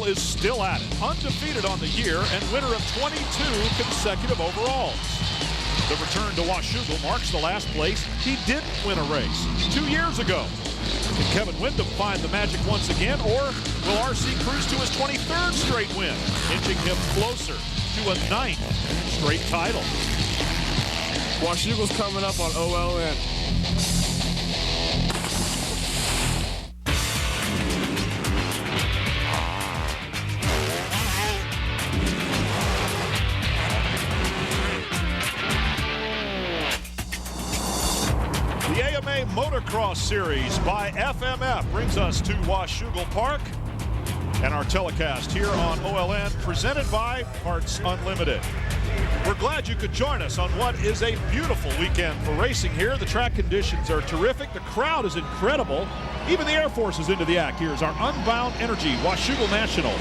Washougal is still at it, undefeated on the year and winner of 22 consecutive overalls. The return to Washougal marks the last place he didn't win a race 2 years ago. Can Kevin Windham find the magic once again, or will RC cruise to his 23rd straight win, inching him closer to a 9th straight title? Washougal's coming up on OLN. The AMA Motocross Series by FMF brings us to Washougal Park, and our telecast here on OLN presented by Parts Unlimited. We're glad you could join us on what is a beautiful weekend for racing here. The track conditions are terrific. The crowd is incredible. Even the Air Force is into the act. Here's our Unbound Energy Washougal National.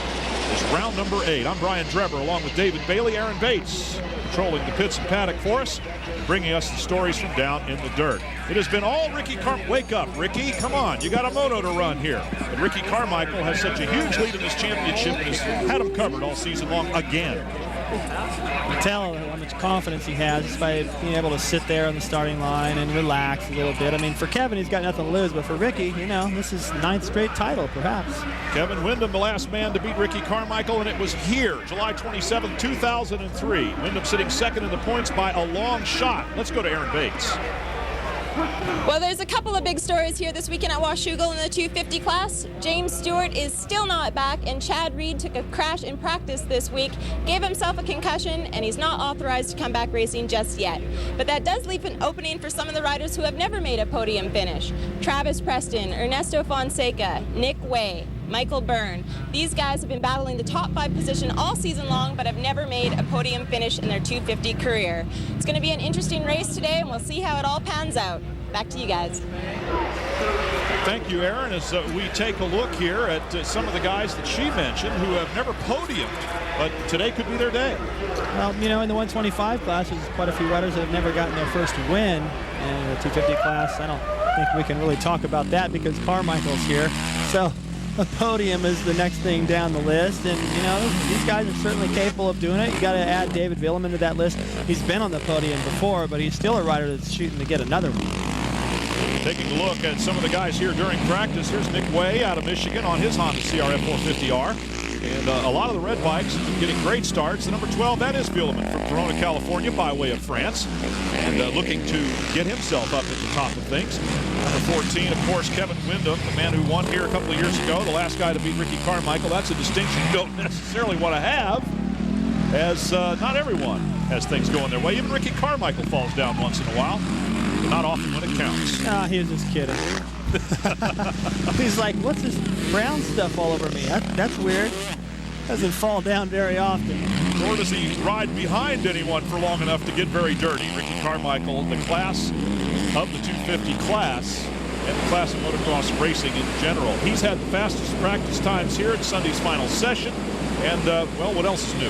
It's round number 8. I'm Brian Drebber along with David Bailey. Aaron Bates controlling the pits and paddock for us, bringing us the stories from down in the dirt. It has been all Ricky Carmichael. Wake up, Ricky. Come on. You got a moto to run here. And Ricky Carmichael has such a huge lead in this championship and has had him covered all season long again. You can tell how much confidence he has just by being able to sit there on the starting line and relax a little bit. I mean, for Kevin, he's got nothing to lose, but for Ricky, you know, this is 9th straight title, perhaps. Kevin Windham, the last man to beat Ricky Carmichael, and it was here, July 27, 2003. Windham sitting second in the points by a long shot. Let's go to Aaron Bates. Well, there's a couple of big stories here this weekend at Washougal in the 250 class. James Stewart is still not back, and Chad Reed took a crash in practice this week, gave himself a concussion, and he's not authorized to come back racing just yet. But that does leave an opening for some of the riders who have never made a podium finish. Travis Preston, Ernesto Fonseca, Nick Way, Michael Byrne. These guys have been battling the top 5 position all season long, but have never made a podium finish in their 250 career. It's going to be an interesting race today, and we'll see how it all pans out. Back to you guys. Thank you, Aaron, as we take a look here at some of the guys that she mentioned who have never podiumed, but today could be their day. Well, you know, in the 125 class, there's quite a few riders that have never gotten their first win. And in the 250 class, I don't think we can really talk about that because Carmichael's here. So a podium is the next thing down the list, and you know, these guys are certainly capable of doing it. You got to add David Villeman to that list. He's been on the podium before, but he's still a rider that's shooting to get another one. Taking a look at some of the guys here during practice. Here's Nick Way out of Michigan on his Honda CRF 450R. And a lot of the red bikes getting great starts. The number 12, that is Villeman from Corona, California, by way of France. And looking to get himself up at the top of things. Number 14, of course, Kevin Windham, the man who won here a couple of years ago, the last guy to beat Ricky Carmichael. That's a distinction you don't necessarily want to have, as not everyone has things going their way. Even Ricky Carmichael falls down once in a while. Not often when it counts. Ah, he was just kidding. He's like, what's this brown stuff all over me? That's weird. Doesn't fall down very often. Nor does he ride behind anyone for long enough to get very dirty. Ricky Carmichael, the class of the 250 class, and the class of motocross racing in general. He's had the fastest practice times here at Sunday's final session. And, well, what else is new?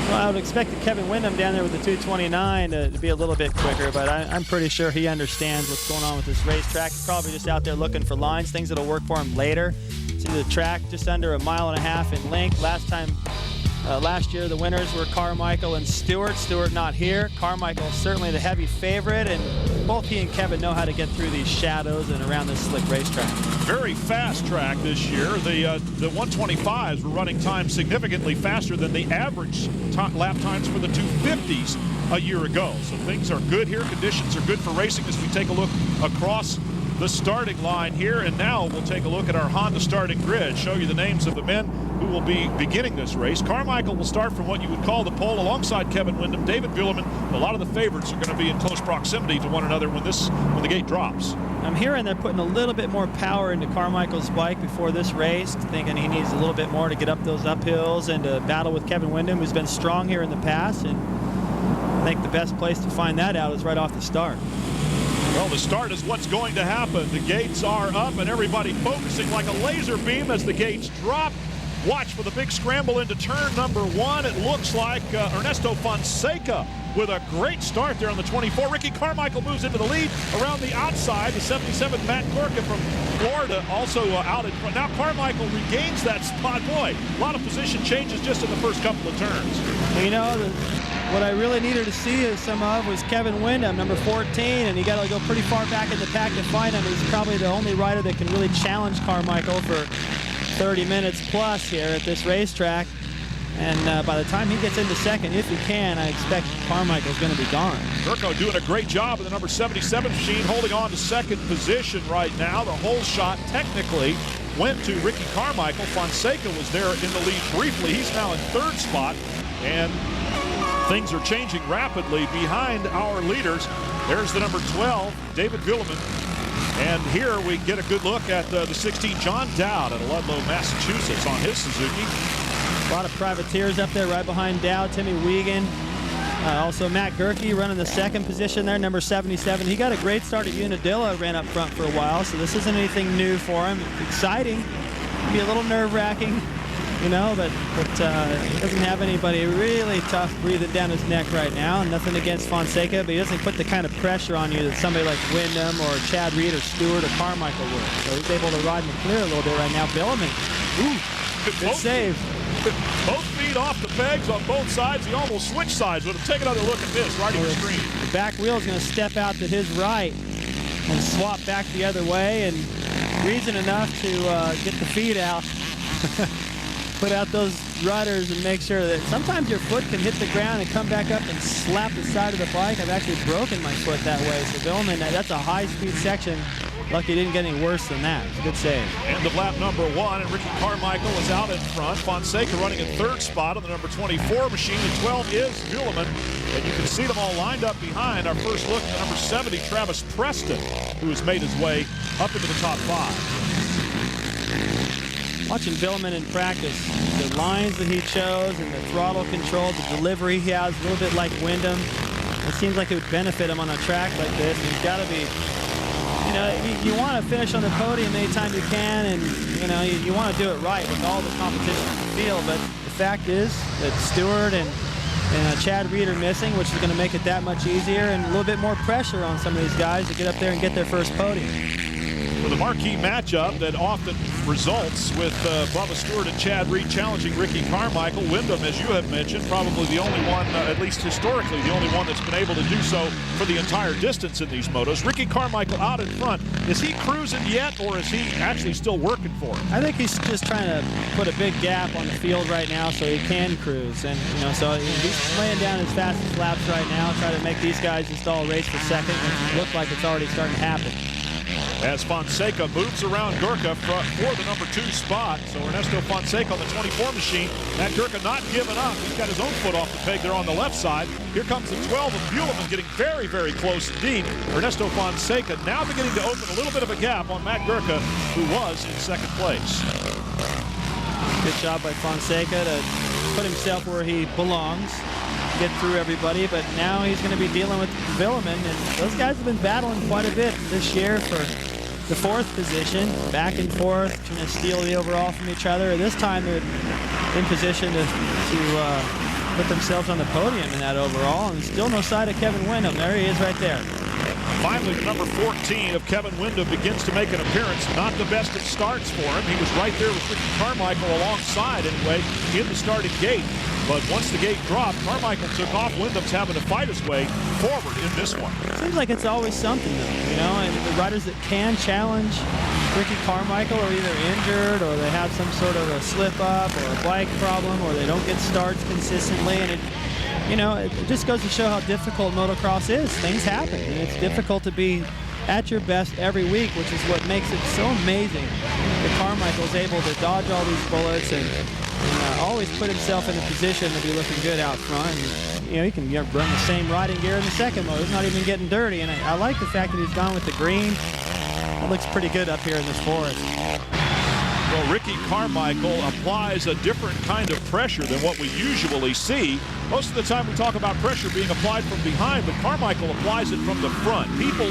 Well, I would expect Kevin Windham down there with the 229 to be a little bit quicker, but I'm pretty sure he understands what's going on with this racetrack. He's probably just out there looking for lines, things that'll work for him later. See the track just under 1.5 miles in length. Last year, the winners were Carmichael and Stewart. Stewart not here. Carmichael certainly the heavy favorite, and both he and Kevin know how to get through these shadows and around this slick racetrack. Very fast track this year. The 125s were running time significantly faster than the average lap times for the 250s a year ago. So things are good here. Conditions are good for racing as we take a look across the starting line here. And now we'll take a look at our Honda starting grid, show you the names of the men who will be beginning this race. Carmichael will start from what you would call the pole alongside Kevin Windham, David Villeman. A lot of the favorites are going to be in close proximity to one another when the gate drops. I'm hearing they're putting a little bit more power into Carmichael's bike before this race, thinking he needs a little bit more to get up those uphills and to battle with Kevin Windham, who's been strong here in the past. And I think the best place to find that out is right off the start. Well, the start is what's going to happen. The gates are up and everybody focusing like a laser beam as the gates drop. Watch for the big scramble into turn number 1. It looks like Ernesto Fonseca with a great start there on the 24. Ricky Carmichael moves into the lead around the outside. The 77 Matt Gorka from Florida also out in front. Now Carmichael regains that spot. Boy, a lot of position changes just in the first couple of turns. You know, what I really needed to see some of was Kevin Windham, number 14, and you got to go pretty far back in the pack to find him. He's probably the only rider that can really challenge Carmichael for 30 minutes plus here at this racetrack. And by the time he gets into second, if he can, I expect Carmichael's going to be gone. Durko doing a great job with the number 77 machine, holding on to second position right now. The whole shot technically went to Ricky Carmichael. Fonseca was there in the lead briefly. He's now in third spot, and things are changing rapidly behind our leaders. There's the number 12, David Villeman. And here we get a good look at the 16, John Dowd at Ludlow, Massachusetts on his Suzuki. A lot of privateers up there right behind Dowd. Timmy Wiegand. Also Matt Gerke running the second position there, number 77. He got a great start at Unadilla, ran up front for a while, so this isn't anything new for him. Exciting. Be a little nerve-wracking, you know, but he doesn't have anybody really tough breathing down his neck right now. Nothing against Fonseca, but he doesn't put the kind of pressure on you that somebody like Windham or Chad Reed or Stewart or Carmichael would. So he's able to ride and clear a little bit right now. Billman, ooh, good save. Both feet off the pegs on both sides. He almost switched sides with him. Take another look at this, riding the screen. The back wheel is going to step out to his right and swap back the other way, and reason enough to get the feet out. Put out those rudders and make sure that sometimes your foot can hit the ground and come back up and slap the side of the bike. I've actually broken my foot that way. So Billman, that's a high-speed section. Lucky he didn't get any worse than that. It's a good save. End of lap number 1, and Ricky Carmichael is out in front. Fonseca running in third spot on the number 24 machine, and 12 is Villeman. And you can see them all lined up behind. Our first look at the number 70, Travis Preston, who has made his way up into the top 5. Watching Villeman in practice, the lines that he chose and the throttle control, the delivery he has, a little bit like Windham. It seems like it would benefit him on a track like this. He's got to be, you know, you want to finish on the podium anytime you can, and you know you want to do it right with all the competition in the field. But the fact is that Stewart and Chad Reed are missing, which is going to make it that much easier and a little bit more pressure on some of these guys to get up there and get their first podium. For the marquee matchup that often results with Bubba Stewart and Chad Reed challenging Ricky Carmichael. Windham, as you have mentioned, probably the only one, at least historically, the only one that's been able to do so for the entire distance in these motos. Ricky Carmichael out in front. Is he cruising yet, or is he actually still working for him? I think he's just trying to put a big gap on the field right now so he can cruise. And, you know, so he's laying down his fastest laps right now, trying to make these guys just all race for second. It looks like it's already starting to happen. As Fonseca moves around Gorka for the number 2 spot. So Ernesto Fonseca on the 24 machine. Matt Gorka not giving up. He's got his own foot off the peg there on the left side. Here comes the 12 of Buellman, getting very, very close indeed. Ernesto Fonseca now beginning to open a little bit of a gap on Matt Gorka, who was in second place. Good job by Fonseca to put himself where he belongs, get through everybody, but now he's going to be dealing with Villeman, and those guys have been battling quite a bit this year for the 4th position, back and forth, trying to steal the overall from each other. This time they're in position to put themselves on the podium in that overall, and still no sight of Kevin Windham. There he is right there. Finally, the number 14 of Kevin Windham begins to make an appearance. Not the best of starts for him. He was right there with Ricky Carmichael alongside anyway in the starting gate. But once the gate dropped, Carmichael took off. Windham's having to fight his way forward in this one. Seems like it's always something, though, you know, and the riders that can challenge Ricky Carmichael are either injured or they have some sort of a slip-up or a bike problem or they don't get starts consistently, and it, you know, it just goes to show how difficult motocross is. Things happen, and it's difficult to be at your best every week, which is what makes it so amazing that Carmichael's able to dodge all these bullets and always put himself in a position to be looking good out front. And, you know, he can run the same riding gear in the second motor. He's not even getting dirty, and I like the fact that he's gone with the green. It looks pretty good up here in this forest. Well, Ricky Carmichael applies a different kind of pressure than what we usually see. Most of the time we talk about pressure being applied from behind, but Carmichael applies it from the front. People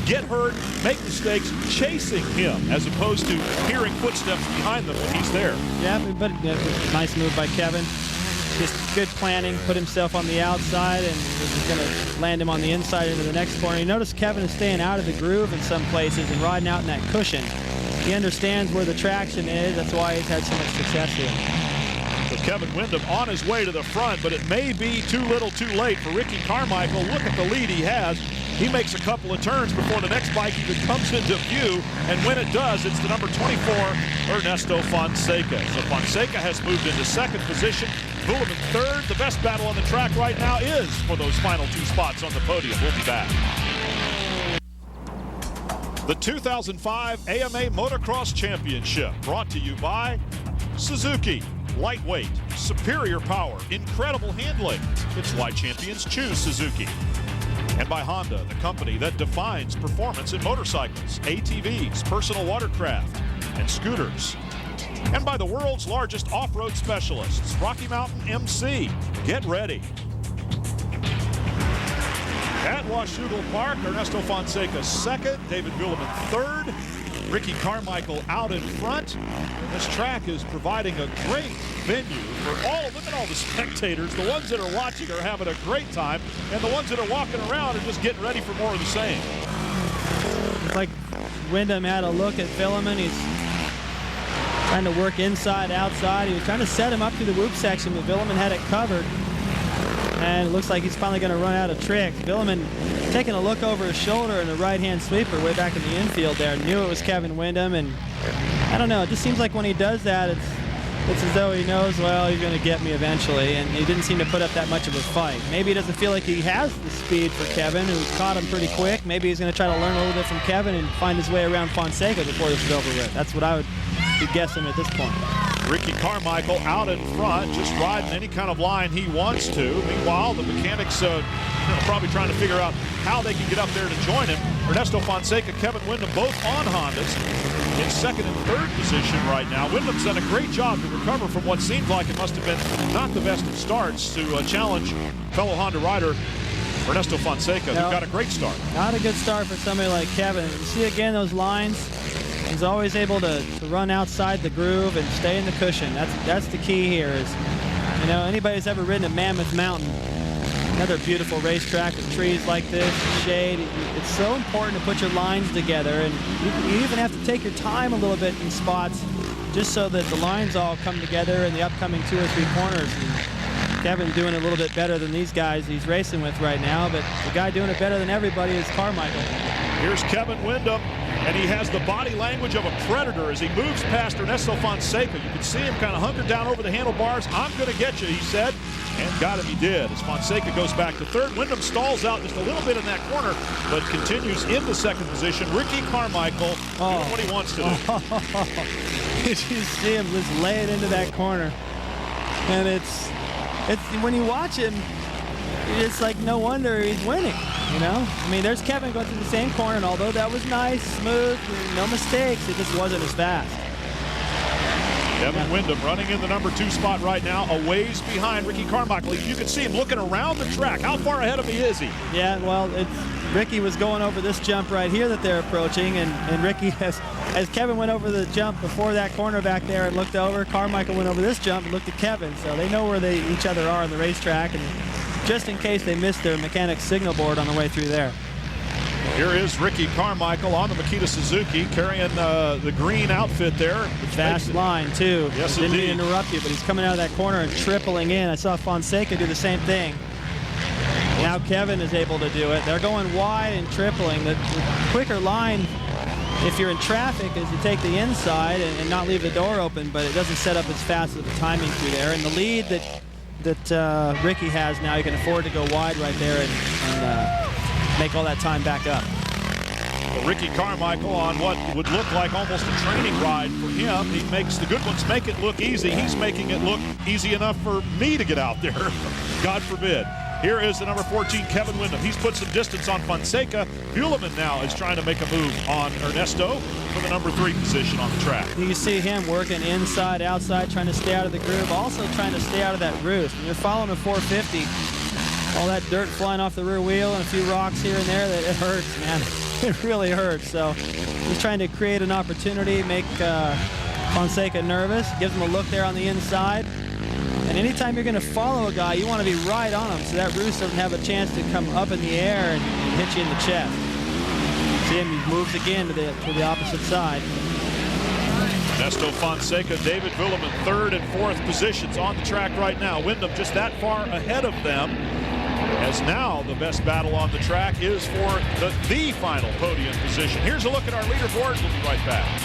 get hurt, make mistakes chasing him as opposed to hearing footsteps behind them when he's there. Yeah, but nice move by Kevin. Just good planning, put himself on the outside, and is going to land him on the inside into the next corner. You notice Kevin is staying out of the groove in some places and riding out in that cushion. He understands where the traction is. That's why he's had so much success here. So Kevin Windham on his way to the front, but it may be too little too late for Ricky Carmichael. Look at the lead he has. He makes a couple of turns before the next bike even comes into view, and when it does, it's the number 24, Ernesto Fonseca. So Fonseca has moved into second position. Vuillemin third. The best battle on the track right now is for those final two spots on the podium. We'll be back. The 2005 AMA Motocross Championship brought to you by Suzuki. Lightweight, superior power, incredible handling. It's why champions choose Suzuki. And by Honda, the company that defines performance in motorcycles, ATVs, personal watercraft, and scooters. And by the world's largest off-road specialists, Rocky Mountain MC. Get ready. At Washougal Park, Ernesto Fonseca second, David Vuillemin third, Ricky Carmichael out in front. This track is providing a great venue for all. Look at all the spectators. The ones that are watching are having a great time, and the ones that are walking around are just getting ready for more of the same. It's like Windham had a look at Vuillemin. He's trying to work inside, outside. He was trying to set him up through the whoop section, but Vuillemin had it covered. And it looks like he's finally going to run out of tricks. Vuillemin taking a look over his shoulder in the right-hand sweeper way back in the infield there. Knew it was Kevin Windham, and I don't know. It just seems like when he does that, it's as though he knows, well, he's going to get me eventually, and he didn't seem to put up that much of a fight. Maybe he doesn't feel like he has the speed for Kevin, who caught him pretty quick. Maybe he's going to try to learn a little bit from Kevin and find his way around Fonseca before this is over with. That's what I would be guessing at this point. Ricky Carmichael out in front, just riding any kind of line he wants to. Meanwhile, the mechanics probably trying to figure out how they can get up there to join him. Ernesto Fonseca, Kevin Windham, both on Hondas in second and third position right now. Windham's done a great job to recover from what seemed like it must have been not the best of starts to challenge fellow Honda rider Ernesto Fonseca, who got a great start. Not a good start for somebody like Kevin. You see again those lines? He's always able to run outside the groove and stay in the cushion. That's the key here. Is, you know, anybody who's ever ridden a Mammoth Mountain, another beautiful racetrack with trees like this, shade. It's so important to put your lines together, and you even have to take your time a little bit in spots, just so that the lines all come together in the upcoming 2 or 3 corners. And Kevin doing a little bit better than these guys he's racing with right now, but the guy doing it better than everybody is Carmichael. Here's Kevin Windham, and he has the body language of a predator as he moves past Ernesto Fonseca. You can see him kind of hunkered down over the handlebars. I'm going to get you, he said, and got him, he did. As Fonseca goes back to third, Windham stalls out just a little bit in that corner, but continues into second position. Ricky Carmichael doing what he wants to do. Did you see him just lay it into that corner? And it's when you watch him, it's like no wonder he's winning, you know? I mean, there's Kevin going through the same corner, and although that was nice, smooth, no mistakes, it just wasn't as fast. Kevin Windham running in the number 2 spot right now, a ways behind Ricky Carmichael. You can see him looking around the track. How far ahead of me is he? Yeah, well, Ricky was going over this jump right here that they're approaching, and Ricky, as Kevin went over the jump before that corner back there and looked over, Carmichael went over this jump and looked at Kevin, so they know where each other are on the racetrack, and just in case they missed their mechanic's signal board on the way through there. Here is Ricky Carmichael on the Makita Suzuki carrying the green outfit there. Fast line, too. Yes, Didn't mean to interrupt you, but he's coming out of that corner and tripling in. I saw Fonseca do the same thing. Now Kevin is able to do it. They're going wide and tripling. The quicker line, if you're in traffic, is to take the inside and not leave the door open, but it doesn't set up as fast as the timing through there. And the lead that Ricky has now, you can afford to go wide right there and make all that time back up. Well, Ricky Carmichael on what would look like almost a training ride for him. He makes the good ones make it look easy. He's making it look easy enough for me to get out there. God forbid. Here is the number 14, Kevin Windham. He's put some distance on Fonseca. Heuleman now is trying to make a move on Ernesto for the number 3 position on the track. You can see him working inside, outside, trying to stay out of the groove, also trying to stay out of that roost. When you're following a 450, all that dirt flying off the rear wheel and a few rocks here and there, that it hurts, man. It really hurts. So he's trying to create an opportunity, make Fonseca nervous, gives him a look there on the inside. And anytime you're going to follow a guy, you want to be right on him so that roost doesn't have a chance to come up in the air and hit you in the chest. See him, he moves again to the opposite side. Ernesto Fonseca, David Heuleman, 3rd and 4th positions on the track right now. Windham just that far ahead of them, as now the best battle on the track is for the final podium position. Here's a look at our leaderboard. We'll be right back.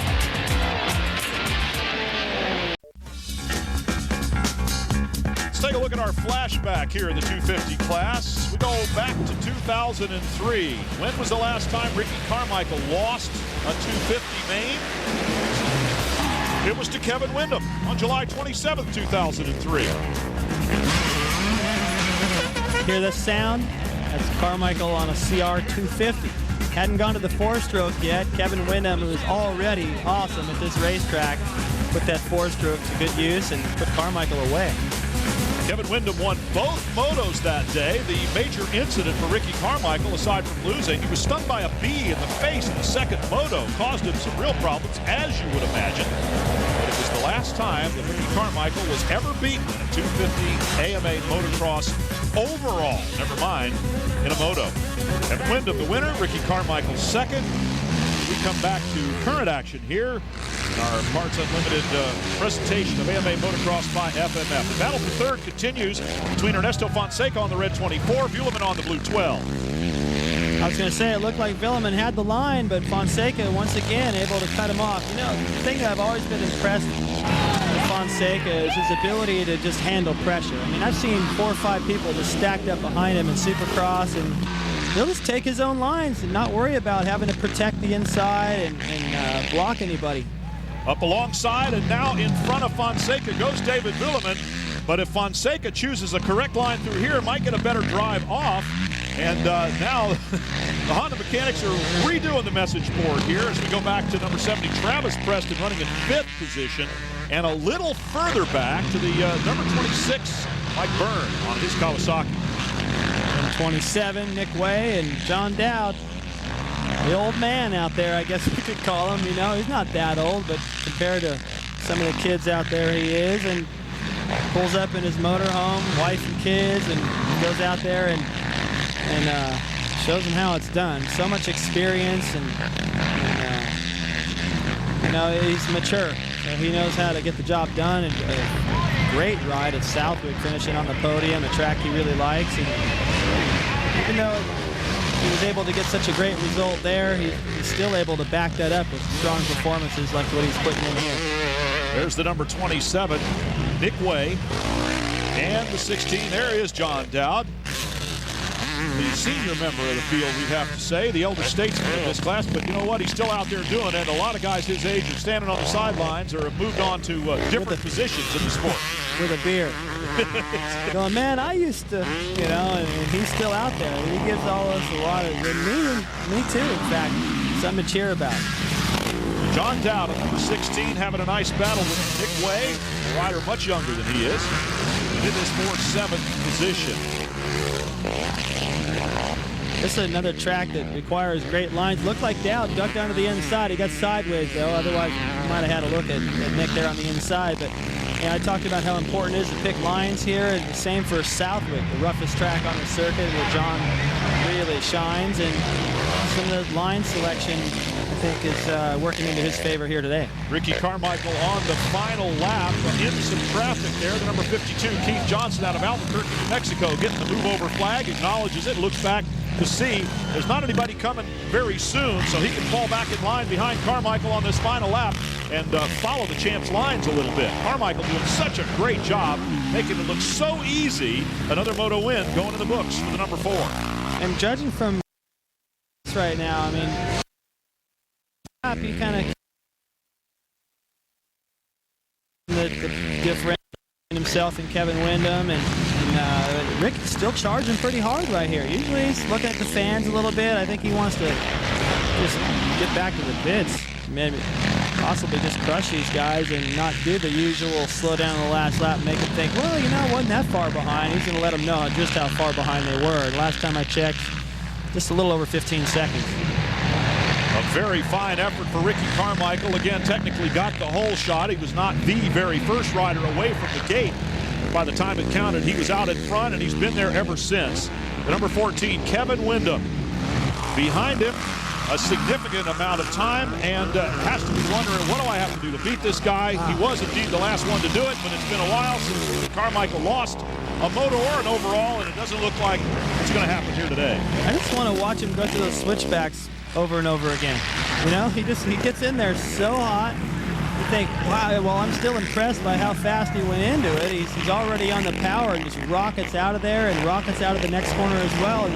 Let's take a look at our flashback here in the 250 class. We go back to 2003. When was the last time Ricky Carmichael lost a 250 main? It was to Kevin Windham on July 27th, 2003. Hear this sound? That's Carmichael on a CR 250. Hadn't gone to the 4-stroke yet. Kevin Windham, who was already awesome at this racetrack, put that 4-stroke to good use and put Carmichael away. Kevin Windham won both motos that day. The major incident for Ricky Carmichael, aside from losing, he was stung by a bee in the face in the second moto, caused him some real problems, as you would imagine. But it was the last time that Ricky Carmichael was ever beaten in a 250 AMA motocross overall, never mind in a moto. Kevin Windham the winner, Ricky Carmichael second. We come back to current action here in our Parts Unlimited presentation of AMA Motocross by FMF. The battle for 3rd continues between Ernesto Fonseca on the red 24, Heuleman on the blue 12. I was going to say it looked like Heuleman had the line, but Fonseca once again able to cut him off. You know, the thing that I've always been impressed with Fonseca is his ability to just handle pressure. I mean, I've seen 4 or 5 people just stacked up behind him in Supercross, and he'll just take his own lines and not worry about having to protect the inside and block anybody. Up alongside and now in front of Fonseca goes David Heuleman. But if Fonseca chooses a correct line through here, might get a better drive off. And now the Honda mechanics are redoing the message board here as we go back to number 70, Travis Preston, running in 5th position. And a little further back to the number 26, Mike Byrne on his Kawasaki. 27, Nick Way and John Dowd. The old man out there, I guess we could call him. You know, he's not that old, but compared to some of the kids out there, he is. And pulls up in his motorhome, wife and kids, and goes out there and shows them how it's done. So much experience, and you know, he's mature. So he knows how to get the job done. And a great ride at Southwick, finishing on the podium, a track he really likes. And even though he was able to get such a great result there, he's still able to back that up with strong performances like what he's putting in here. There's the number 27, Nick Way, and the 16, there is John Dowd, the senior member of the field, we'd have to say, the elder statesman in this class. But you know what? He's still out there doing it. A lot of guys his age are standing on the sidelines or have moved on to different positions in the sport. With a beer. Going, man, I used to, you know, and he's still out there. He gives all us a lot of, me too, in fact, something to cheer about. John Dowd at number 16 having a nice battle with Nick Way, a rider much younger than he is, and in his 7th position. This is another track that requires great lines. Looked like Dowd ducked onto the inside. He got sideways, though. Otherwise, you might have had a look at Nick there on the inside. But yeah, I talked about how important it is to pick lines here. And the same for Southwick, the roughest track on the circuit, where John really shines. And some of the line selection, I think, is working into his favor here today. Ricky Carmichael on the final lap in some traffic there. The number 52, Keith Johnson, out of Albuquerque, New Mexico, getting the move over flag, acknowledges it, looks back to see there's not anybody coming very soon, so he can fall back in line behind Carmichael on this final lap and follow the champ's lines a little bit. Carmichael doing such a great job, making it look so easy. Another moto win going in the books for the number 4. And judging from right now, I mean, he kind of the difference between himself and Kevin Windham, and And Ricky's still charging pretty hard right here. Usually he's looking at the fans a little bit. I think he wants to just get back to the bits. Maybe possibly just crush these guys and not do the usual slow down on the last lap and make them think, well, you know, it wasn't that far behind. He's going to let them know just how far behind they were. And last time I checked, just a little over 15 seconds. A very fine effort for Ricky Carmichael. Again, technically got the whole shot. He was not the very first rider away from the gate. By the time it counted, he was out in front, and he's been there ever since. The number 14, Kevin Windham, behind him a significant amount of time, and has to be wondering, what do I have to do to beat this guy? He was indeed the last one to do it, but it's been a while since Carmichael lost a moto or an overall, and it doesn't look like it's going to happen here today. I just want to watch him go through those switchbacks over and over again. You know, he gets in there so hot. You think, wow, well, I'm still impressed by how fast he went into it. He's already on the power and just rockets out of there and rockets out of the next corner as well. And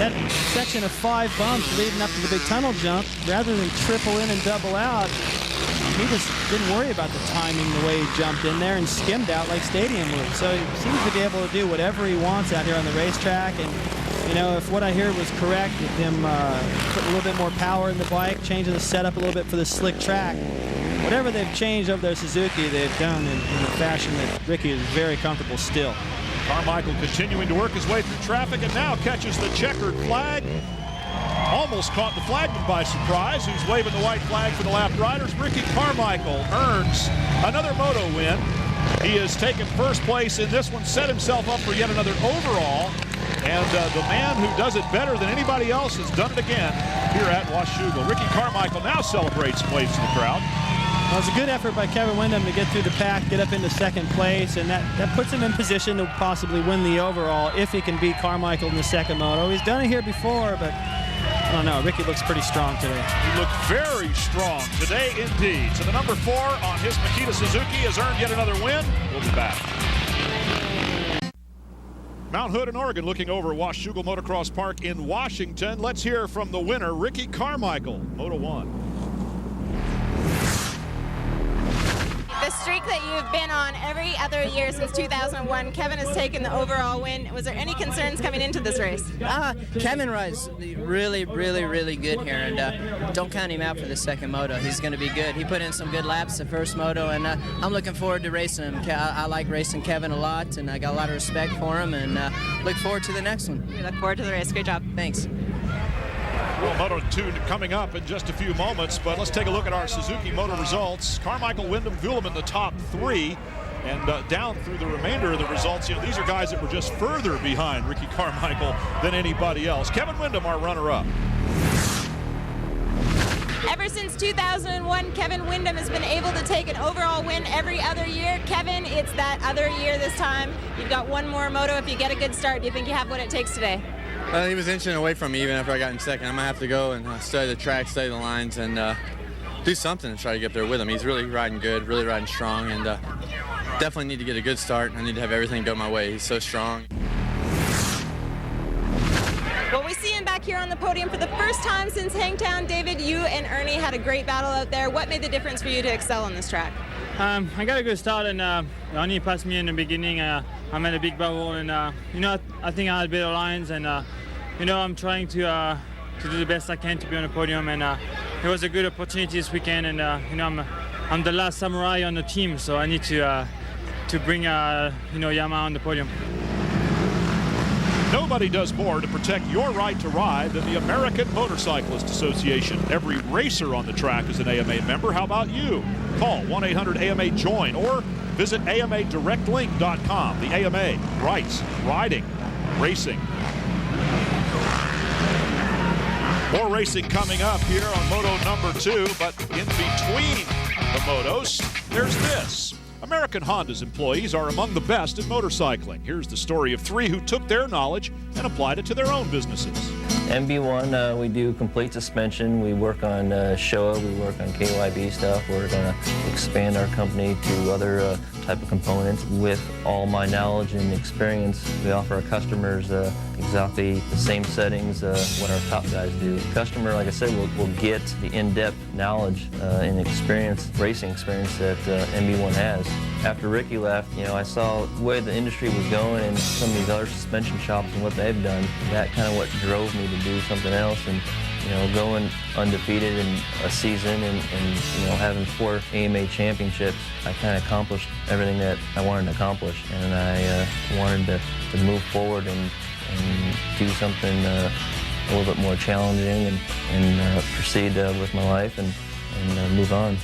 that section of 5 bumps leading up to the big tunnel jump, rather than triple in and double out, he just didn't worry about the timing the way he jumped in there and skimmed out like stadium would. So he seems to be able to do whatever he wants out here on the racetrack. And you know, if what I hear was correct, him putting a little bit more power in the bike, changing the setup a little bit for the slick track, whatever they've changed over their Suzuki, they've done in a fashion that Ricky is very comfortable still. Carmichael continuing to work his way through traffic and now catches the checkered flag. Almost caught the flagman by surprise, who's waving the white flag for the lap riders. Ricky Carmichael earns another moto win. He has taken first place in this one, set himself up for yet another overall. And the man who does it better than anybody else has done it again here at Washougal. Ricky Carmichael now celebrates and waves to the crowd. Well, it's a good effort by Kevin Windham to get through the pack, get up into second place, and that puts him in position to possibly win the overall if he can beat Carmichael in the second moto. He's done it here before, but I don't know. Ricky looks pretty strong today. He looked very strong today indeed. So the number 4 on his Makita Suzuki has earned yet another win. We'll be back. Mount Hood in Oregon looking over Washougal Motocross Park in Washington. Let's hear from the winner, Ricky Carmichael, Moto 1. The streak that you've been on every other year since 2001, Kevin has taken the overall win. Was there any concerns coming into this race? Kevin rides really, really, really good here, and don't count him out for the second moto. He's going to be good. He put in some good laps the first moto, and I'm looking forward to racing him. I like racing Kevin a lot, and I got a lot of respect for him, and look forward to the next one. We look forward to the race. Great job. Thanks. Well, Moto 2 coming up in just a few moments, but let's take a look at our Suzuki Moto results. Carmichael, Windham, Vuelam in the top 3, and down through the remainder of the results. You know, these are guys that were just further behind Ricky Carmichael than anybody else. Kevin Windham, our runner-up. Ever since 2001, Kevin Windham has been able to take an overall win every other year. Kevin, it's that other year this time. You've got one more moto. If you get a good start, do you think you have what it takes today? He was inching away from me even after I got in second. I'm going to have to go and study the track, study the lines, and do something to try to get up there with him. He's really riding good, really riding strong, and definitely need to get a good start. I need to have everything go my way. He's so strong. Well, we see him back here on the podium for the first time since Hangtown. David, you and Ernie had a great battle out there. What made the difference for you to excel on this track? I got a good start, and Ernie passed me in the beginning. I made a big bubble, and you know, I think I had better lines, and you know, I'm trying to do the best I can to be on the podium, and it was a good opportunity this weekend, and you know, I'm the last samurai on the team, so I need to bring you know, Yamaha on the podium. Nobody does more to protect your right to ride than the American Motorcyclist Association. Every racer on the track is an AMA member. How about you? Call 1-800-AMA-JOIN or visit AMADirectLink.com. The AMA, rights, riding, racing. More racing coming up here on Moto number 2, but in between the motos, there's this. American Honda's employees are among the best in motorcycling. Here's the story of 3 who took their knowledge and applied it to their own businesses. MB1, we do complete suspension. We work on Showa, we work on KYB stuff. We're going to expand our company to other type of components. With all my knowledge and experience, we offer our customers exactly the same settings what our top guys do. The customer, like I said, will get the in-depth knowledge and experience, racing experience that MB1 has. After Ricky left, I saw the way the industry was going and some of these other suspension shops and what they've done. That kind of what drove me to do something else, and going undefeated in a season and having 4 AMA championships, I kind of accomplished everything that I wanted to accomplish, and I wanted to move forward and do something a little bit more challenging and proceed with my life and move on.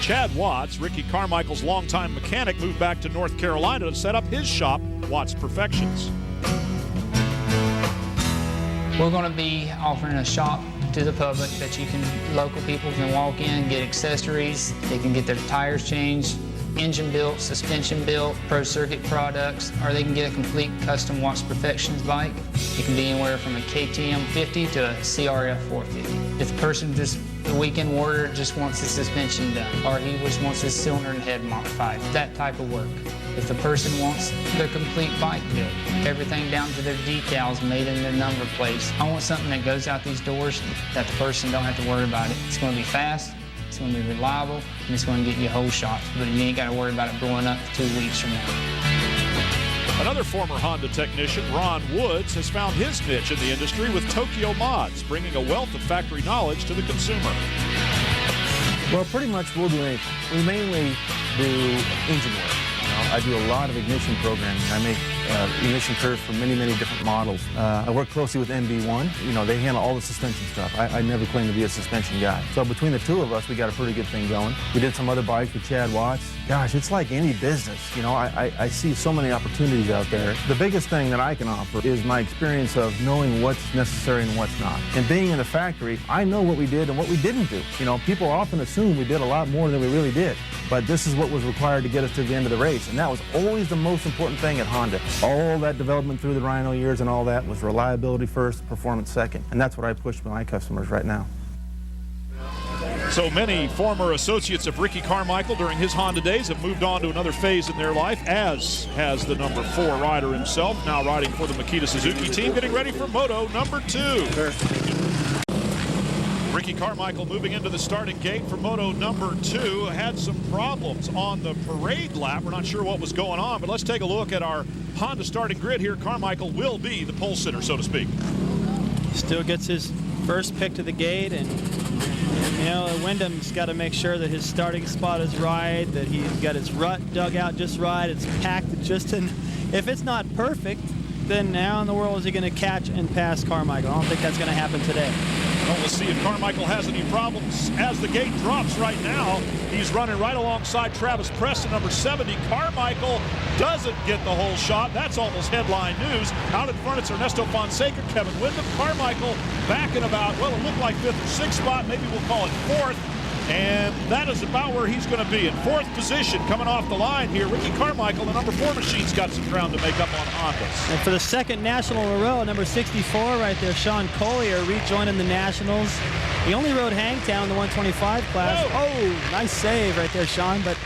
Chad Watts, Ricky Carmichael's longtime mechanic, moved back to North Carolina to set up his shop, Watts Perfections. We're going to be offering a shop to the public that local people can walk in, get accessories, they can get their tires changed, engine built, suspension built, pro circuit products, or they can get a complete custom Watts Perfections bike. It can be anywhere from a KTM 50 to a CRF 450. If the person the weekend warrior just wants the suspension done, or he just wants his cylinder and head modified, that type of work. If the person wants their complete bike built, everything down to their decals made in their number plates, I want something that goes out these doors that the person don't have to worry about it. It's going to be fast, it's going to be reliable, and it's going to get you whole shots, but you ain't got to worry about it blowing up 2 weeks from now. Another former Honda technician, Ron Woods, has found his niche in the industry with Tokyo Mods, bringing a wealth of factory knowledge to the consumer. Well, pretty much we'll do anything. We mainly do engine work. I do a lot of ignition programming. I make ignition curves for many, many different models. I work closely with MB1. They handle all the suspension stuff. I never claim to be a suspension guy. So between the two of us, we got a pretty good thing going. We did some other bikes with Chad Watts. Gosh, it's like any business. I see so many opportunities out there. The biggest thing that I can offer is my experience of knowing what's necessary and what's not. And being in the factory, I know what we did and what we didn't do. People often assume we did a lot more than we really did. But this is what was required to get us to the end of the race. And that was always the most important thing at Honda. All that development through the Rhino years and all that was reliability first, performance second. And that's what I push my customers right now. So many former associates of Ricky Carmichael during his Honda days have moved on to another phase in their life, as has the number 4 rider himself, now riding for the Makita Suzuki team, getting ready for Moto number 2. Sure. Ricky Carmichael moving into the starting gate for Moto number 2 had some problems on the parade lap. We're not sure what was going on, but let's take a look at our Honda starting grid here. Carmichael will be the pole sitter, so to speak. Still gets his first pick to the gate, and Wyndham's got to make sure that his starting spot is right, that he's got his rut dug out just right, it's packed just in. If it's not perfect, then how in the world is he going to catch and pass Carmichael? I don't think that's going to happen today. Well, we'll see if Carmichael has any problems as the gate drops right now. He's running right alongside Travis Preston, number 70. Carmichael doesn't get the whole shot. That's almost headline news. Out in front, it's Ernesto Fonseca, Kevin Windham. Carmichael back in about, well, it looked like 5th or 6th spot. Maybe we'll call it 4th. And that is about where he's going to be in 4th position coming off the line here. Ricky Carmichael, the number 4 machine's got some ground to make up on Hondas. And for the second national in a row, number 64 right there, Sean Collier rejoining the Nationals. He only rode Hangtown in the 125 class. Oh, nice save right there, Sean. But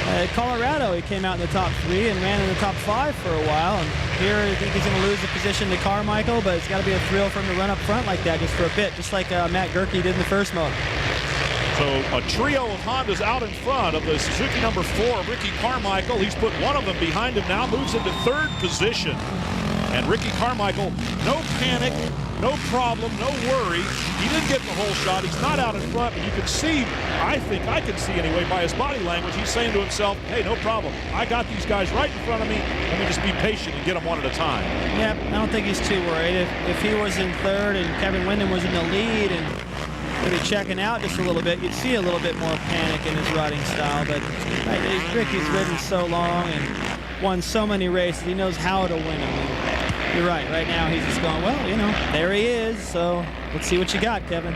at Colorado, he came out in the top 3 and ran in the top 5 for a while. And here, I think he's going to lose the position to Carmichael, but it's got to be a thrill for him to run up front like that just for a bit, just like Matt Gerke did in the first moto. So a trio of Hondas out in front of the Suzuki number 4, Ricky Carmichael. He's put one of them behind him now, moves into 3rd position. And Ricky Carmichael, no panic, no problem, no worry. He didn't get the whole shot. He's not out in front. But you can see, I think I can see anyway, by his body language, he's saying to himself, hey, no problem. I got these guys right in front of me. Let me just be patient and get them one at a time. Yeah, I don't think he's too worried. If he was in 3rd and Kevin Windham was in the lead and maybe checking out just a little bit, you'd see a little bit more panic in his riding style. But Ricky's ridden so long and won so many races, he knows how to win them. You're right. Right now he's just going, well, there he is. So let's see what you got, Kevin.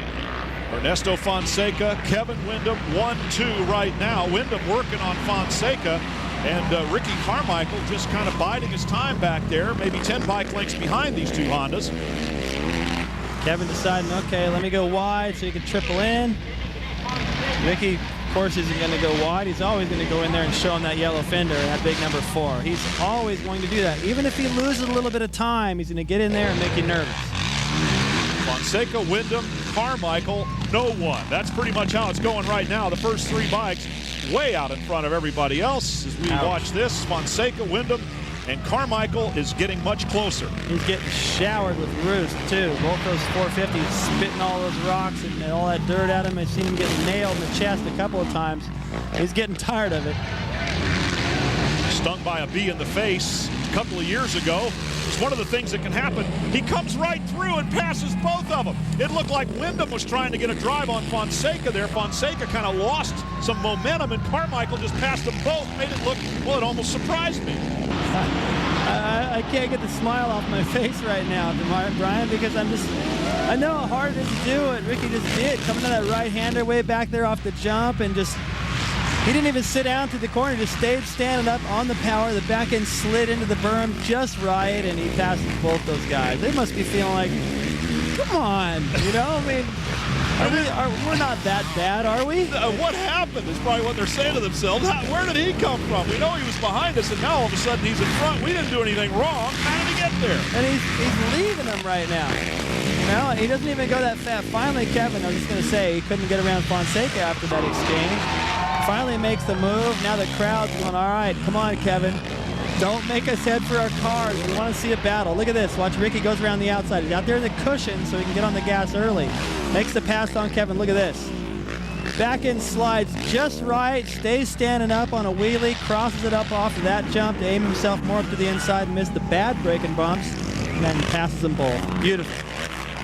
Ernesto Fonseca, Kevin Windham, 1-2 right now. Windham working on Fonseca. And Ricky Carmichael just kind of biding his time back there, maybe 10 bike lengths behind these two Hondas. Kevin deciding, okay, let me go wide so he can triple in. Ricky, of course, isn't going to go wide. He's always going to go in there and show him that yellow fender, that big number 4. He's always going to do that. Even if he loses a little bit of time, he's going to get in there and make you nervous. Fonseca, Wyndham, Carmichael, no one. That's pretty much how it's going right now. The first 3 bikes way out in front of everybody else. As we watch this, Fonseca, Wyndham, and Carmichael is getting much closer. He's getting showered with roost, too. Both those 450s spitting all those rocks and all that dirt at him. I've seen him get nailed in the chest a couple of times. He's getting tired of it. Stung by a bee in the face a couple of years ago. It's one of the things that can happen. He comes right through and passes both of them. It looked like Wyndham was trying to get a drive on Fonseca there. Fonseca kind of lost some momentum, and Carmichael just passed them both. Made it look, well, it almost surprised me. I can't get the smile off my face right now, Brian, because I know how hard it is to do it. Ricky just did, coming to that right-hander way back there off the jump, and just, he didn't even sit down to the corner, just stayed standing up on the power. The back end slid into the berm just right, and he passes both those guys. They must be feeling like, come on, you know, I mean, we're not that bad, are we? What happened is probably what they're saying to themselves. Where did he come from? We know he was behind us, and now all of a sudden he's in front. We didn't do anything wrong. How did he get there? And he's leaving them right now. You know, he doesn't even go that fast. Finally, Kevin, I was just going to say, he couldn't get around Fonseca after that exchange. Finally makes the move. Now the crowd's going, all right, come on, Kevin. Don't make us head for our cars. We want to see a battle. Look at this. Watch, Ricky goes around the outside. He's out there in the cushion so he can get on the gas early. Makes the pass on Kevin. Look at this. Back end slides just right. Stays standing up on a wheelie. Crosses it up off of that jump to aim himself more up to the inside and miss the bad braking bumps. And then passes them both. Beautiful.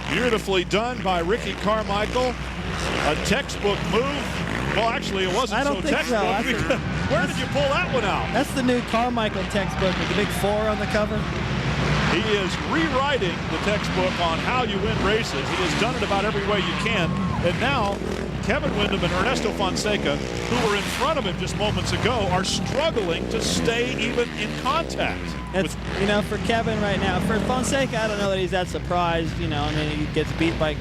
Beautifully done by Ricky Carmichael. A textbook move. Well, actually, it wasn't so textbook. Where did you pull that one out? That's the new Carmichael textbook with the big 4 on the cover. He is rewriting the textbook on how you win races. He has done it about every way you can. And now, Kevin Wyndham and Ernesto Fonseca, who were in front of him just moments ago, are struggling to stay even in contact. It's, you know, for Kevin right now. For Fonseca, I don't know that he's that surprised. You know, I mean, he gets beat by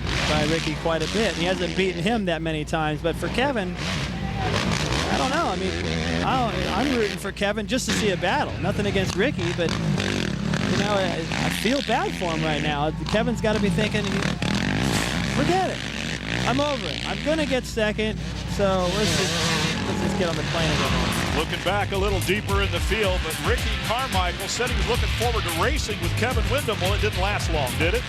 Ricky quite a bit. He hasn't beaten him that many times. But for Kevin, I don't know. I mean, I'm rooting for Kevin just to see a battle. Nothing against Ricky, but, you know, I feel bad for him right now. Kevin's got to be thinking, forget it. I'm over it. I'm going to get second, so let's just get on the plane and go home. Looking back a little deeper in the field, but Ricky Carmichael said he was looking forward to racing with Kevin Wyndham. Well, it didn't last long, did it?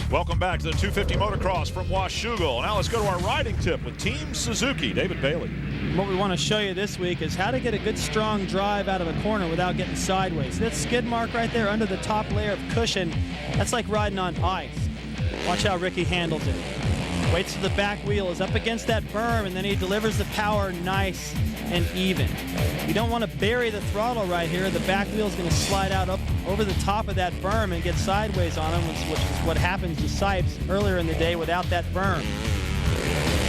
Welcome back to the 250 Motocross from Washougal. Now let's go to our riding tip with Team Suzuki. David Bailey. What we want to show you this week is how to get a good strong drive out of a corner without getting sideways. That skid mark right there under the top layer of cushion, that's like riding on ice. Watch how Ricky handles it. Waits till the back wheel is up against that berm, and then he delivers the power nice and even. You don't want to bury the throttle right here. The back wheel is going to slide out up over the top of that berm and get sideways on him, which is what happens to Sipes earlier in the day without that berm.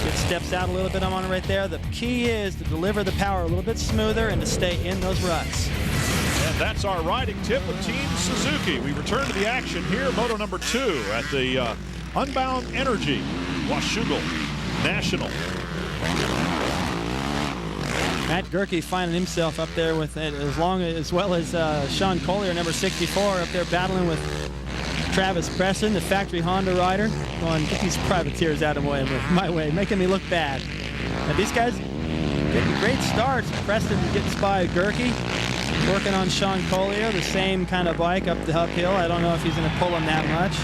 It steps out a little bit on it right there. The key is to deliver the power a little bit smoother and to stay in those ruts. And that's our riding tip with Team Suzuki. We return to the action here, moto number 2 at the Unbound Energy Washougal National. Matt Gerke finding himself up there with it as well as Sean Collier, number 64, up there battling with Travis Preston, the factory Honda rider. Going, get these privateers out of my way, making me look bad. Now these guys getting great starts. Preston gets by Gerke, working on Sean Collier, the same kind of bike up the uphill. I don't know if he's going to pull him that much.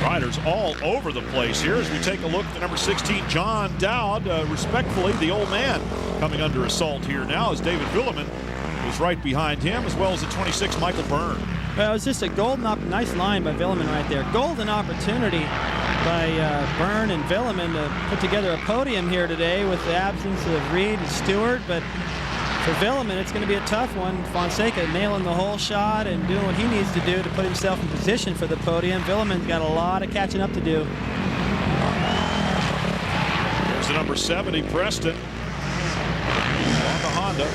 Riders all over the place here as we take a look at the number 16, John Dowd. Respectfully, the old man coming under assault here now as David Villeman is right behind him, as well as the 26, Michael Byrne. Well, it was just a nice line by Villeman right there. Golden opportunity by Byrne and Villeman to put together a podium here today with the absence of Reed and Stewart, but for Villeman, it's going to be a tough one. Fonseca nailing the whole shot and doing what he needs to do to put himself in position for the podium. Villeman's got a lot of catching up to do. There's the number 70, Preston, on the Honda.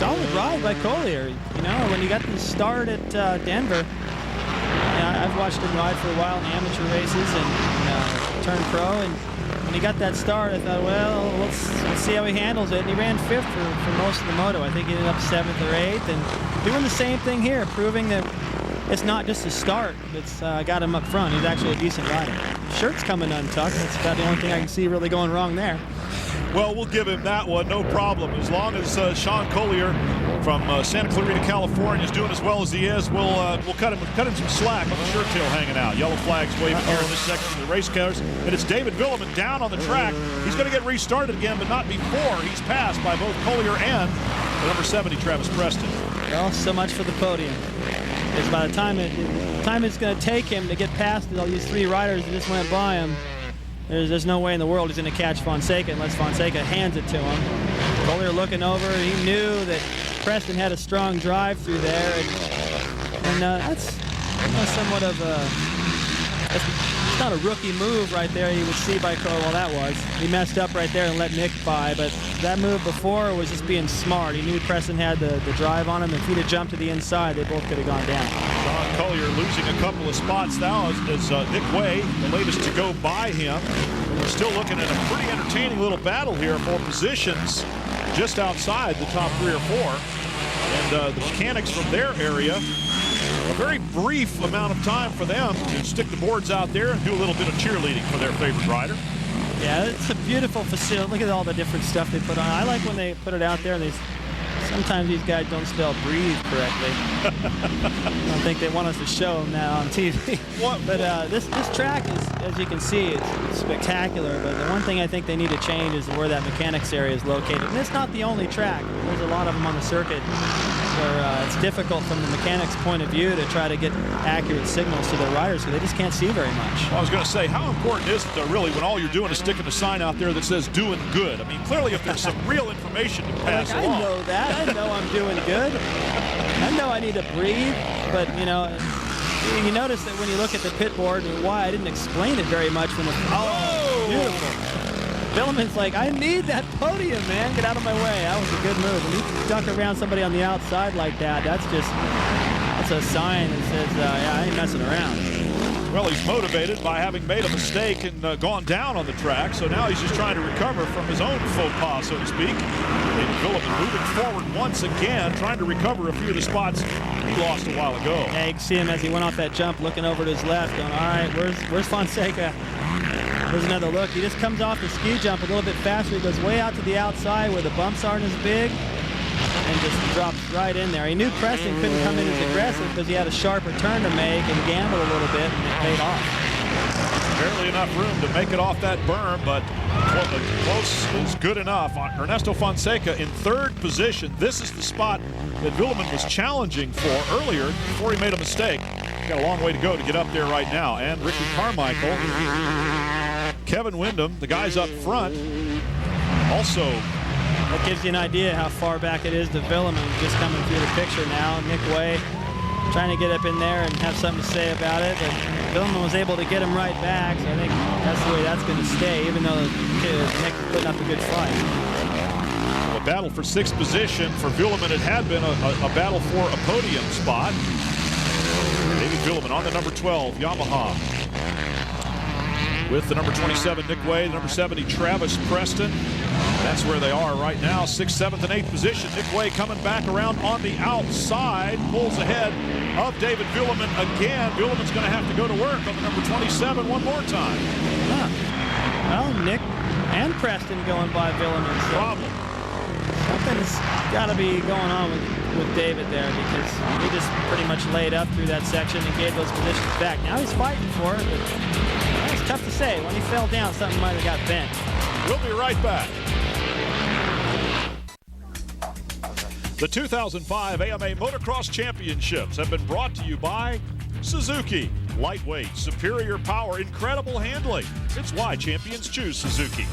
solid ride by Collier. You know, when he got the start at Denver, I've watched him ride for a while in amateur races and turn pro, and when he got that start, I thought, well, let's see how he handles it. And he ran 5th for most of the moto. I think he ended up 7th or 8th, and doing the same thing here, proving that it's not just a start. It's got him up front. He's actually a decent rider. Shirt's coming untucked. That's about the only thing I can see really going wrong there. Well, we'll give him that one, no problem. As long as Sean Collier from Santa Clarita, California is doing as well as he is, we'll cut him some slack on the shirt tail hanging out. Yellow flags waving here in this section of the race cars. And it's David Villeman down on the track. He's going to get restarted again, but not before he's passed by both Collier and the number 70, Travis Preston. Well, so much for the podium. Because by the time it's going to take him to get past all these 3 riders that just went by him, there's no way in the world he's going to catch Fonseca unless Fonseca hands it to him. Collier looking over, he knew that Preston had a strong drive through there, and that's somewhat of it's not a rookie move right there. You would see by Collier, well, that was. He messed up right there and let Nick by, but that move before was just being smart. He knew Preston had the drive on him. If he'd have jumped to the inside, they both could have gone down. Sean Collier losing a couple of spots now as Nick Way, the latest to go by him. We're still looking at a pretty entertaining little battle here for positions just outside the top 3 or 4. And the mechanics from their area, a very brief amount of time for them to stick the boards out there and do a little bit of cheerleading for their favorite rider. Yeah, it's a beautiful facility. Look at all the different stuff they put on. I like when they put it out there and sometimes these guys don't spell breathe correctly. I don't think they want us to show them that on TV. But this track is, as you can see, it's spectacular. But the one thing I think they need to change is where that mechanics area is located. And it's not the only track. There's a lot of them on the circuit where it's difficult from the mechanics' point of view to try to get accurate signals to their riders because they just can't see very much. Well, I was going to say, how important is it, though, really, when all you're doing is sticking a sign out there that says doing good? I mean, clearly, if there's some real information to pass along. I know that. I know I'm doing good. I know I need to breathe, but, you know, you notice that when you look at the pit board and why I didn't explain it very much when beautiful. Villeman's like, I need that podium, man. Get out of my way. That was a good move. When you duck around somebody on the outside like that, that's a sign that says, yeah, I ain't messing around. Well, he's motivated by having made a mistake and gone down on the track, so now he's just trying to recover from his own faux pas, so to speak. And Villeman moving forward once again, trying to recover a few of the spots he lost a while ago. Yeah, you can see him as he went off that jump, looking over to his left, going, all right, where's Fonseca? There's another look. He just comes off the ski jump a little bit faster. He goes way out to the outside where the bumps aren't as big and just drops right in there. He knew Preston couldn't come in as aggressive because he had a sharper turn to make and gamble a little bit, and it paid off. Barely enough room to make it off that berm, but close is good enough. Ernesto Fonseca in 3rd position. This is the spot that Villeman was challenging for earlier before he made a mistake. Got a long way to go to get up there right now. And Ricky Carmichael, Kevin Windham, the guys up front, also. That gives you an idea how far back it is to Villeman just coming through the picture now. Nick Way trying to get up in there and have something to say about it. But Villeman was able to get him right back, so I think that's the way that's going to stay, even though Nick putting up a good fight. A battle for 6th position for Villeman. It had been a battle for a podium spot. David Villeman on the number 12 Yamaha with the number 27 Nick Way, the number 70 Travis Preston. That's where they are right now, 6th, 7th, and 8th position. Nick Way coming back around on the outside, pulls ahead of David Villeman again. Villeman's going to have to go to work on the number 27 one more time. Well, Nick and Preston going by Villeman. So problem. Something's got to be going on with David there because he just pretty much laid up through that section and gave those positions back. Now he's fighting for it, but it's tough to say. When he fell down, something might have got bent. We'll be right back. The 2005 AMA Motocross Championships have been brought to you by Suzuki. Lightweight, superior power, incredible handling. It's why champions choose Suzuki.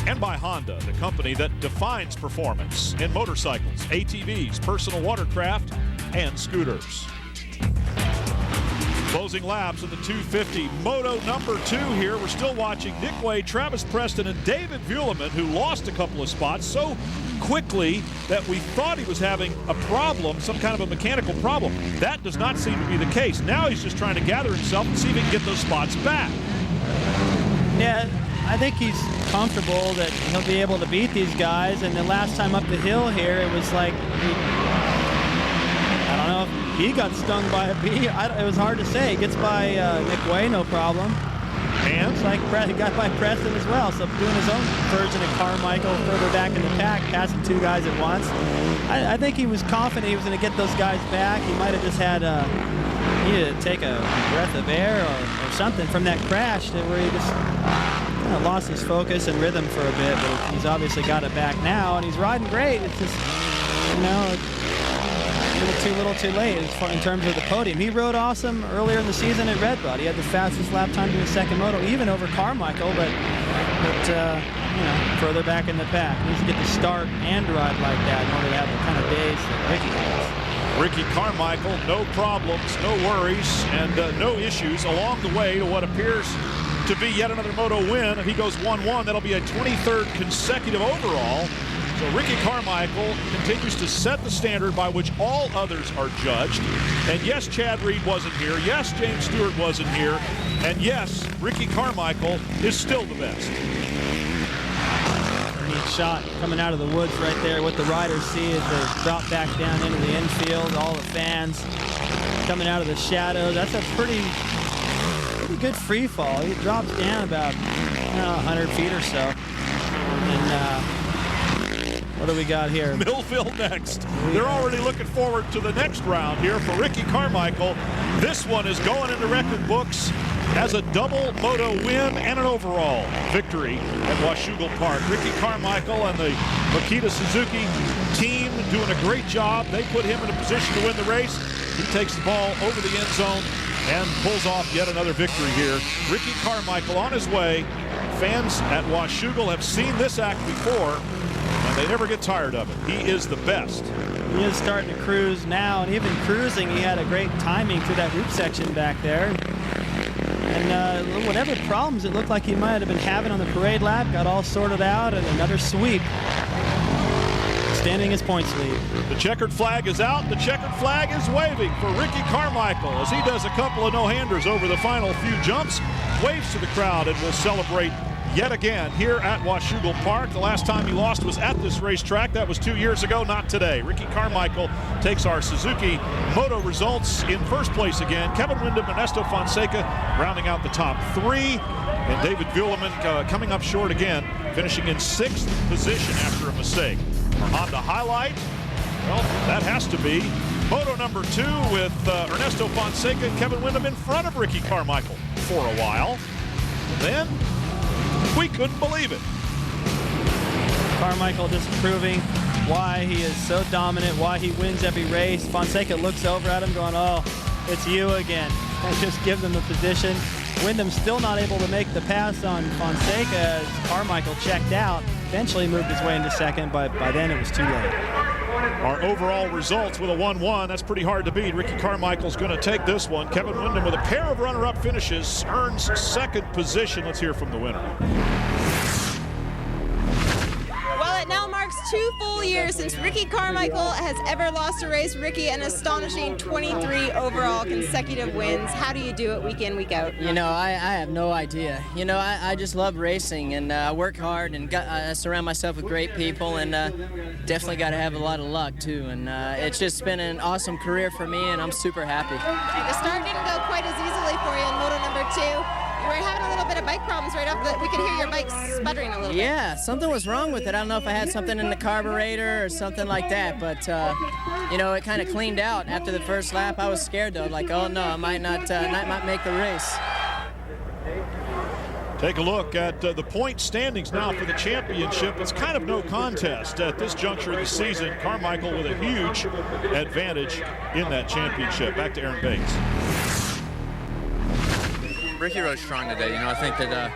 And by Honda, the company that defines performance in motorcycles, ATVs, personal watercraft, and scooters. Closing laps of the 250. Moto number 2 here. We're still watching Nick Way, Travis Preston, and David Vuillemin, who lost a couple of spots so quickly that we thought he was having a problem, some kind of a mechanical problem. That does not seem to be the case. Now he's just trying to gather himself and see if he can get those spots back. Yeah, I think he's comfortable that he'll be able to beat these guys. And the last time up the hill here, it was like, I don't know if he got stung by a bee. It was hard to say. He gets by Nick Way, no problem. And it's like he got by Preston as well. So doing his own version of Carmichael further back in the pack, passing 2 guys at once. I think he was confident he was going to get those guys back. He might have just had needed to take a breath of air or something from that crash where he just kind of lost his focus and rhythm for a bit. But he's obviously got it back now, and he's riding great. It's just, you know, a little too late in terms of the podium. He rode awesome earlier in the season at Red Bud. He had the fastest lap time in the second moto, even over Carmichael, but you know, further back in the pack. He needs to get the start and ride like that in order to have the kind of days that Ricky has. Ricky Carmichael, no problems, no worries, and no issues along the way to what appears to be yet another moto win. If he goes 1-1, that'll be a 23rd consecutive overall. So Ricky Carmichael continues to set the standard by which all others are judged. And yes, Chad Reed wasn't here. Yes, James Stewart wasn't here. And yes, Ricky Carmichael is still the best. Neat shot coming out of the woods right there. What the riders see as they drop back down into the infield. All the fans coming out of the shadows. That's a pretty good free fall. He drops down about 100 feet or so. And what do we got here? Millville next. They're already looking forward to the next round here for Ricky Carmichael. This one is going into record books as a double moto win and an overall victory at Washougal Park. Ricky Carmichael and the Makita Suzuki team doing a great job. They put him in a position to win the race. He takes the ball over the end zone and pulls off yet another victory here. Ricky Carmichael on his way. Fans at Washougal have seen this act before, and they never get tired of it. He is the best. He is starting to cruise now, and even cruising, he had a great timing through that loop section back there. And whatever problems it looked like he might have been having on the parade lap got all sorted out, and another sweep, extending his points lead. The checkered flag is out. The checkered flag is waving for Ricky Carmichael as he does a couple of no-handers over the final few jumps, waves to the crowd, and will celebrate yet again here at Washougal Park. The last time he lost was at this racetrack. That was 2 years ago, not today. Ricky Carmichael takes our Suzuki Moto results in first place again. Kevin Windham and Ernesto Fonseca rounding out the top 3. And David Vuillemin coming up short again, finishing in 6th position after a mistake. Our Honda highlight, well, that has to be Moto number 2 with Ernesto Fonseca and Kevin Windham in front of Ricky Carmichael for a while. And then we couldn't believe it. Carmichael just proving why he is so dominant, why he wins every race. Fonseca looks over at him going, oh, it's you again. And just give them the position. Windham still not able to make the pass on Fonseca as Carmichael checked out. Eventually moved his way into second, but by then it was too late. Our overall results with a 1-1, that's pretty hard to beat. Ricky Carmichael's going to take this one. Kevin Windham with a pair of runner-up finishes earns 2nd position. Let's hear from the winner. Well, it now marks 2 full years since Ricky Carmichael has ever lost a race. Ricky, an astonishing 23 overall consecutive wins. How do you do it week in, week out? You know, I have no idea. You know, I just love racing, and I work hard, and I surround myself with great people, and definitely got to have a lot of luck, too. And it's just been an awesome career for me, and I'm super happy. The start didn't go quite as easily for you in Moto number 2. You were having a little bit of bike problems right off we could hear your bike sputtering a little bit. Yeah, something was wrong with it. I don't know if I had something in the carburetor or something like that, but you know, it kind of cleaned out after the first lap. I was scared though, like, oh no, I might not make the race. Take a look at the point standings now for the championship. It's kind of no contest at this juncture of the season. Carmichael with a huge advantage in that championship. Back to Aaron Bates. Ricky rode strong today. You know, I think that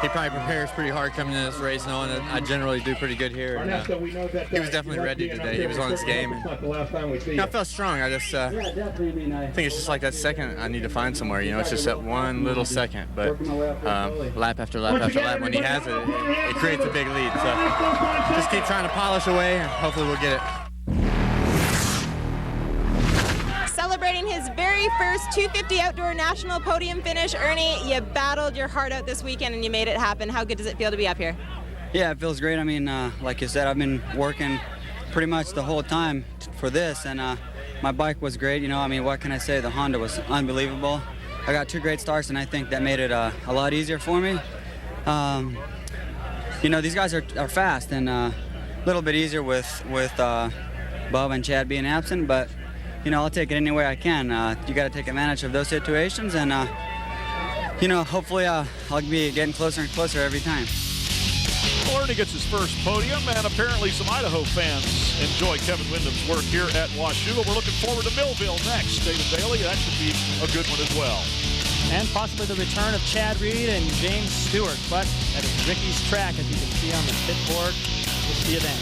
he probably prepares pretty hard coming into this race, knowing that I generally do pretty good here. And, he was definitely ready today. He was on his game. And, I felt strong. I just think it's just like that second I need to find somewhere. It's just that one little second. But lap after lap after lap, when he has it, it creates a big lead. So just keep trying to polish away, and hopefully we'll get it. Celebrating his very first 250 outdoor national podium finish, Ernie, you battled your heart out this weekend and you made it happen. How good does it feel to be up here? Yeah, it feels great. I mean, like you said, I've been working pretty much the whole time for this, and my bike was great. I mean, what can I say? The Honda was unbelievable. I got 2 great starts, and I think that made it a lot easier for me. These guys are fast, and a little bit easier with Bub and Chad being absent, but I'll take it any way I can. You got to take advantage of those situations, and hopefully I'll be getting closer and closer every time. Ernie gets his first podium, and apparently some Idaho fans enjoy Kevin Windham's work here at Washougal. We're looking forward to Millville next, David Bailey. That should be a good one as well. And possibly the return of Chad Reed and James Stewart, but that is Ricky's track, as you can see on the pit board. This is the event.